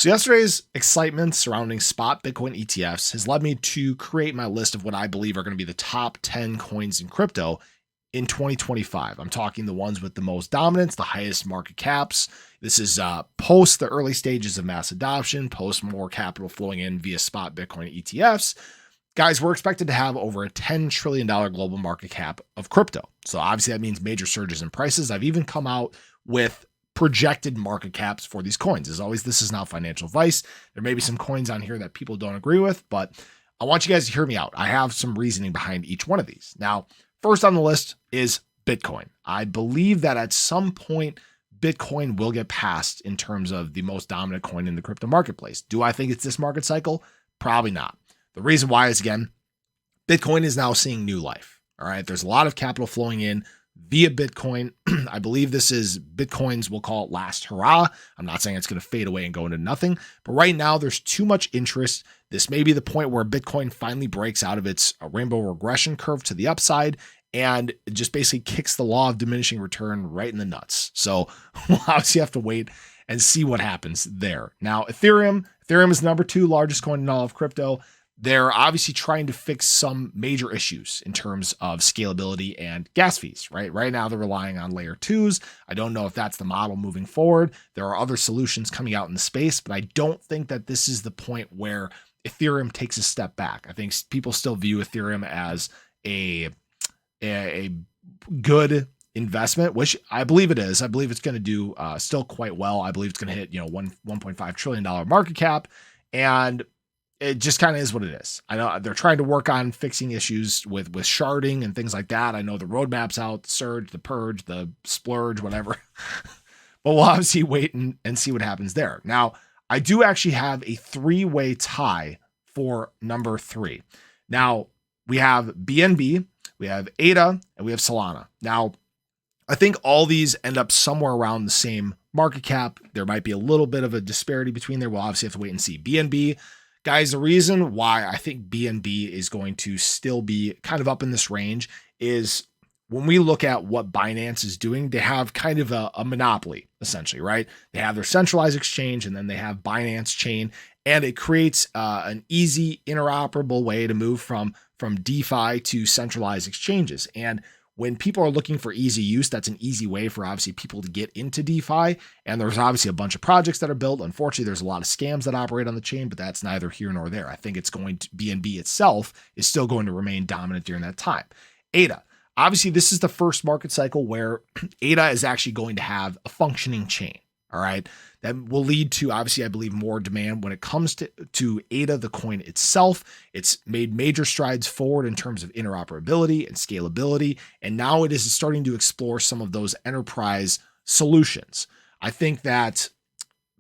So yesterday's excitement surrounding spot Bitcoin ETFs has led me to create my list of what I believe are going to be the top 10 coins in crypto in 2025. I'm talking the ones with the most dominance, the highest market caps. This is post the early stages of mass adoption, post more capital flowing in via spot Bitcoin ETFs. Guys, we're expected to have over a $10 trillion global market cap of crypto. So obviously that means major surges in prices. I've even come out with projected market caps for these coins. As always, this is not financial advice. There may be some coins on here that people don't agree with, but I want you guys to hear me out. I have some reasoning behind each one of these. Now, first on the list is Bitcoin. I believe that at some point, Bitcoin will get passed in terms of the most dominant coin in the crypto marketplace. Do I think it's this market cycle? Probably not. The reason why is, again, Bitcoin is now seeing new life. All right. There's a lot of capital flowing in via Bitcoin. I believe this is Bitcoin's, we'll call it last hurrah. I'm not saying it's going to fade away and go into nothing, but right now there's too much interest. This may be the point where Bitcoin finally breaks out of its rainbow regression curve to the upside and it just basically kicks the law of diminishing return right in the nuts. So we'll obviously have to wait and see what happens there. Now, Ethereum is the number 2 largest coin in all of crypto. They're obviously trying to fix some major issues in terms of scalability and gas fees, right? Right now, they're relying on layer 2s. I don't know if that's the model moving forward. There are other solutions coming out in the space, but I don't think that this is the point where Ethereum takes a step back. I think people still view Ethereum as a good investment, which I believe it is. I believe it's going to do still quite well. I believe it's going to hit, $1.5 trillion market cap. And it just kind of is what it is. I know they're trying to work on fixing issues with sharding and things like that. I know the roadmap's out, the surge, the purge, the splurge, whatever. But we'll obviously wait and see what happens there. Now, I do actually have a 3-way tie for number 3. Now, we have BNB, we have ADA, and we have Solana. Now, I think all these end up somewhere around the same market cap. There might be a little bit of a disparity between there. We'll obviously have to wait and see. BNB, guys, the reason why I think BNB is going to still be kind of up in this range is when we look at what Binance is doing, they have kind of a monopoly, essentially, right? They have their centralized exchange and then they have Binance Chain, and it creates an easy interoperable way to move from DeFi to centralized exchanges. And when people are looking for easy use, that's an easy way for obviously people to get into DeFi. And there's obviously a bunch of projects that are built. Unfortunately, there's a lot of scams that operate on the chain, but that's neither here nor there. I think it's going to BNB itself is still going to remain dominant during that time. ADA. Obviously, this is the first market cycle where ADA is actually going to have a functioning chain. All right. That will lead to, obviously, I believe, more demand when it comes to ADA, the coin itself. It's made major strides forward in terms of interoperability and scalability. And now it is starting to explore some of those enterprise solutions. I think that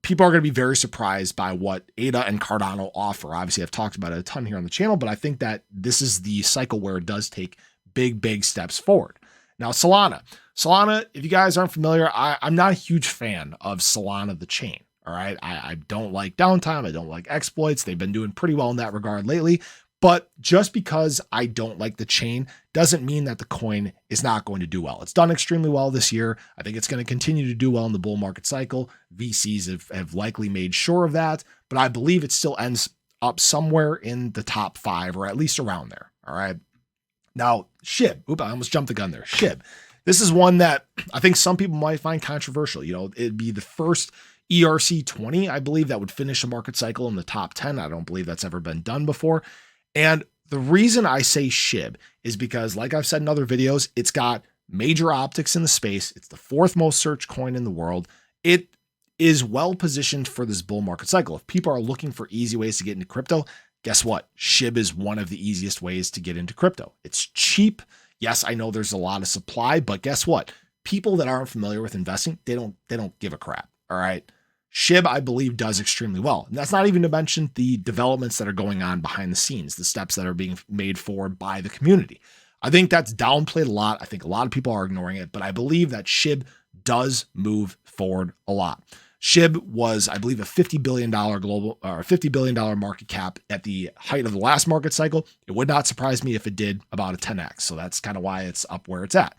people are going to be very surprised by what ADA and Cardano offer. Obviously, I've talked about it a ton here on the channel, but I think that this is the cycle where it does take big steps forward. Now, Solana, if you guys aren't familiar, I'm not a huge fan of Solana, the chain. All right. I don't like downtime. I don't like exploits. They've been doing pretty well in that regard lately. But just because I don't like the chain doesn't mean that the coin is not going to do well. It's done extremely well this year. I think it's going to continue to do well in the bull market cycle. VCs have likely made sure of that, but I believe it still ends up somewhere in the top 5 or at least around there. All right. Now, Shib. I almost jumped the gun there. Shib. This is one that I think some people might find controversial. It'd be the first ERC20, I believe, that would finish a market cycle in the top 10. I don't believe that's ever been done before. And the reason I say Shib is because, like I've said in other videos, it's got major optics in the space. It's the 4th most searched coin in the world. It is well positioned for this bull market cycle. If people are looking for easy ways to get into crypto, guess what? Shib is one of the easiest ways to get into crypto. It's cheap. Yes, I know there's a lot of supply, but guess what? People that aren't familiar with investing, they don't give a crap. All right. Shib, I believe, does extremely well. And that's not even to mention the developments that are going on behind the scenes, the steps that are being made forward by the community. I think that's downplayed a lot. I think a lot of people are ignoring it, but I believe that Shib does move forward a lot. Shib was, I believe, a $50 billion global or $50 billion market cap at the height of the last market cycle. It would not surprise me if it did about a 10x. So that's kind of why it's up where it's at.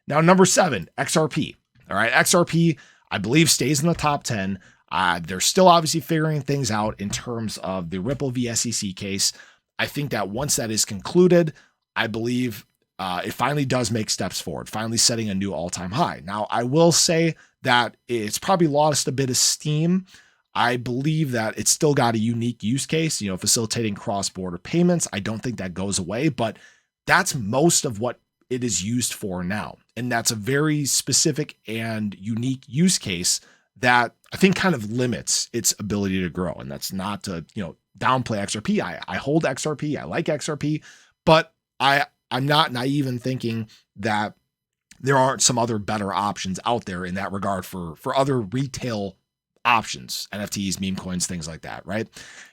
Now, number 7, XRP. All right. XRP, I believe, stays in the top 10. They're still obviously figuring things out in terms of the Ripple v SEC case. I think that once that is concluded, I believe it finally does make steps forward, finally setting a new all-time high. Now, I will say that it's probably lost a bit of steam. I believe that it's still got a unique use case, facilitating cross-border payments. I don't think that goes away, but that's most of what it is used for now. And that's a very specific and unique use case that I think kind of limits its ability to grow. And that's not to, downplay XRP. I hold XRP. I like XRP, but I'm not naive in thinking that there aren't some other better options out there in that regard for other retail options, NFTs, meme coins, things like that, right?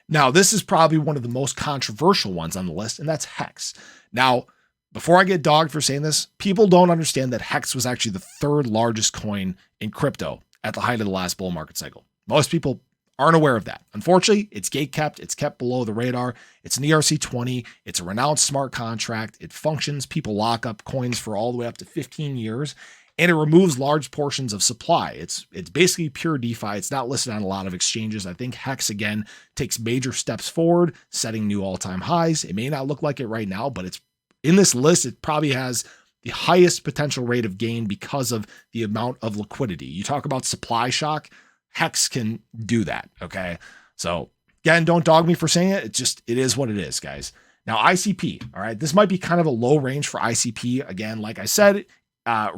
Now, this is probably one of the most controversial ones on the list, and that's Hex. Now, before I get dogged for saying this, people don't understand that Hex was actually the third largest coin in crypto at the height of the last bull market cycle. Most people aren't aware of that. Unfortunately, it's gatekept. It's kept below the radar. It's an ERC20. It's a renowned smart contract. It functions. People lock up coins for all the way up to 15 years, and it removes large portions of supply. It's basically pure DeFi. It's not listed on a lot of exchanges. I think Hex, again, takes major steps forward, setting new all-time highs. It may not look like it right now, but it's in this list. It probably has the highest potential rate of gain because of the amount of liquidity. You talk about supply shock. Hex can do that. Okay. So again, don't dog me for saying it. It is what it is, guys. Now, ICP. All right. This might be kind of a low range for ICP. Again, like I said,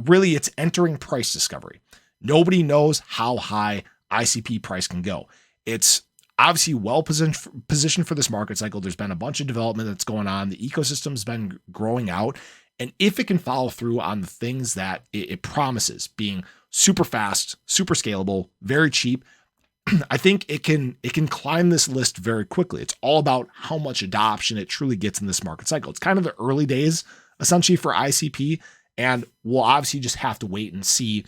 really it's entering price discovery. Nobody knows how high ICP price can go. It's obviously well positioned for this market cycle. There's been a bunch of development that's going on. The ecosystem's been growing out. And if it can follow through on the things that it promises, being super fast, super scalable, very cheap, I think it can climb this list very quickly. It's all about how much adoption it truly gets in this market cycle. It's kind of the early days, essentially, for ICP, and we'll obviously just have to wait and see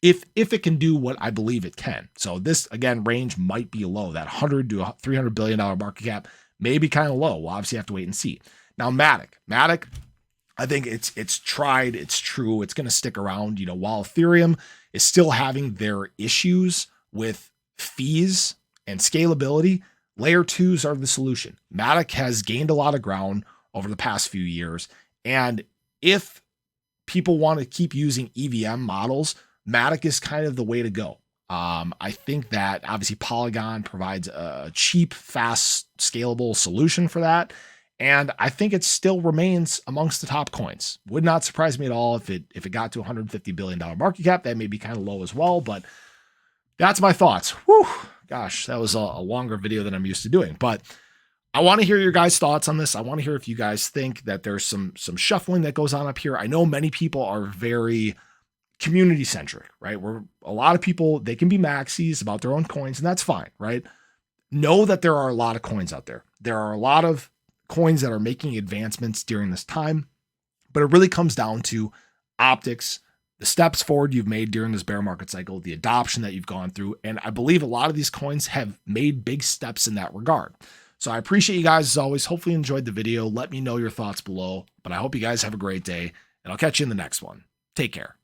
if it can do what I believe it can. So this, again, range might be low. That $100 to $300 billion market cap may be kind of low. We'll obviously have to wait and see. Now, Matic, I think it's tried, it's true, it's going to stick around. While Ethereum is still having their issues with fees and scalability, layer 2s are the solution. Matic has gained a lot of ground over the past few years. And if people want to keep using EVM models, Matic is kind of the way to go. I think that obviously Polygon provides a cheap, fast, scalable solution for that. And I think it still remains amongst the top coins. Would not surprise me at all if it got to $150 billion market cap. That may be kind of low as well, but that's my thoughts. Whew, gosh, that was a longer video than I'm used to doing. But I want to hear your guys' thoughts on this. I want to hear if you guys think that there's some shuffling that goes on up here. I know many people are very community centric, right? Where a lot of people, they can be maxis about their own coins, and that's fine, right? Know that there are a lot of coins out there. There are a lot of coins that are making advancements during this time, but it really comes down to optics, the steps forward you've made during this bear market cycle, the adoption that you've gone through. And I believe a lot of these coins have made big steps in that regard. So I appreciate you guys as always. Hopefully you enjoyed the video. Let me know your thoughts below, but I hope you guys have a great day, and I'll catch you in the next one. Take care.